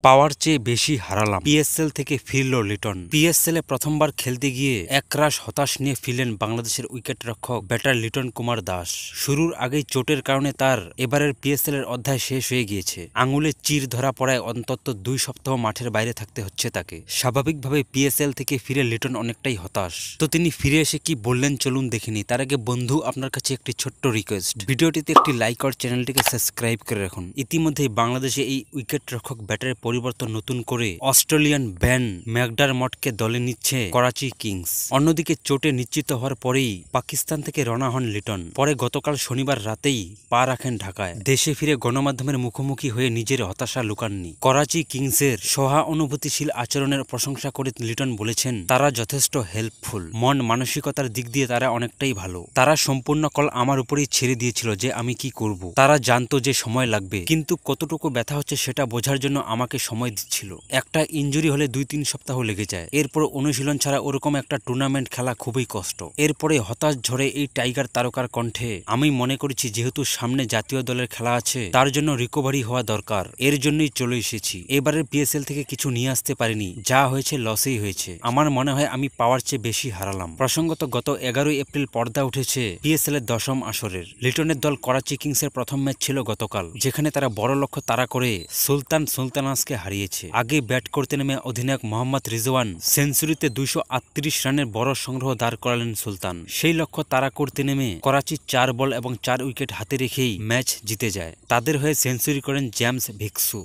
পাওয়ার চেয়ে বেশি হারালাম। পিএসএল থেকে ফিরল লিটন। পিএসএল এ প্রথমবার খেলতে গিয়ে একরাশ হতাশ নিয়ে ফিরলেন বাংলাদেশের উইকেট রক্ষক ব্যাটার লিটন কুমার দাস। শুরুর আগেই চোটের কারণে তার এবারের পিএসএল এর অধ্যায় শেষ হয়ে গিয়েছে। আঙুলে চির ধরা পড়ায় অন্তত 2 সপ্তাহ মাঠের বাইরে থাকতে হচ্ছে তাকে। স্বাভাবিকভাবে পিএসএল থেকে ফিরে লিটন অনেকটাই হতাশ। তো তিনি ফিরে এসে কি বললেন চলুন দেখিনি। তার আগে বন্ধু, আপনার কাছে একটি ছোট্ট রিকোয়েস্ট, ভিডিওটিতে একটি লাইক আর চ্যানেলটিকে সাবস্ক্রাইব করে রাখুন। ইতিমধ্যেই বাংলাদেশে এই উইকেট রক্ষক ব্যাটারের পরিবর্তন নতুন করে অস্ট্রেলিয়ান ব্যান ম্যাকডারমটকে দলে নিচ্ছে করাচি কিংস। অন্যদিকে চোটে নিশ্চিত হওয়ার পরেই পাকিস্তান থেকে রওনা হন লিটন। পরে গতকাল শনিবার রাতেই পা রাখেন ঢাকায়। দেশে ফিরে গণমাধ্যমের মুখোমুখি হয়ে নিজের হতাশা লুকাননি। করাচি কিংসের সহানুভূতিশীল আচরণের প্রশংসা করে লিটন বলেছেন, তারা যথেষ্ট হেল্পফুল, মন মানসিকতার দিক দিয়ে তারা অনেকটাই ভালো। তারা সম্পূর্ণ কল আমার উপরেই ছেড়ে দিয়েছিল যে আমি কি করব। তারা জানতো যে সময় লাগবে, কিন্তু কতটুকু ব্যথা হচ্ছে সেটা বোঝার জন্য আমাকে সময় দিচ্ছিল। একটা ইনজুরি হলে 2-3 সপ্তাহ লেগে যায়। এরপর অনুশীলন ছাড়া ওরকম একটা টুর্নামেন্ট খেলা খুবই কষ্ট। এরপরে হতাশ ঝরে এই টাইগার তারকার কণ্ঠে আমি মনে করেছি যেহেতু সামনে জাতীয় দলের খেলা আছে তার জন্য রিকভারি হওয়া দরকার, এর জন্যই চলে এসেছি। এবারের পিএসএল থেকে কিছু নিয়ে আসতে পারিনি, যা হয়েছে লসেই হয়েছে। আমার মনে হয় আমি পাওয়ার চেয়ে বেশি হারালাম। প্রসঙ্গত গত 11 এপ্রিল পর্দা উঠেছে পিএসএল এর 10ম আসরের। লিটনের দল করাচি কিংসের প্রথম ম্যাচ ছিল গতকাল, যেখানে তারা বড় লক্ষ্য তাড়া করে সুলতানাসকে হারিয়েছে। আগে ব্যাট করতে নেমে অধিনায়ক মোহাম্মদ রিজওয়ান সেঞ্চুরিতে 238 রানের বড় সংগ্রহ দাঁড় করালেন সুলতান। সেই লক্ষ্য তাড়া করতে নেমে করাচি 4 বল এবং 4 উইকেট হাতে রেখেই ম্যাচ জিতে যায়। তাদের হয়ে সেঞ্চুরি করেন জেমস ভিক্সু।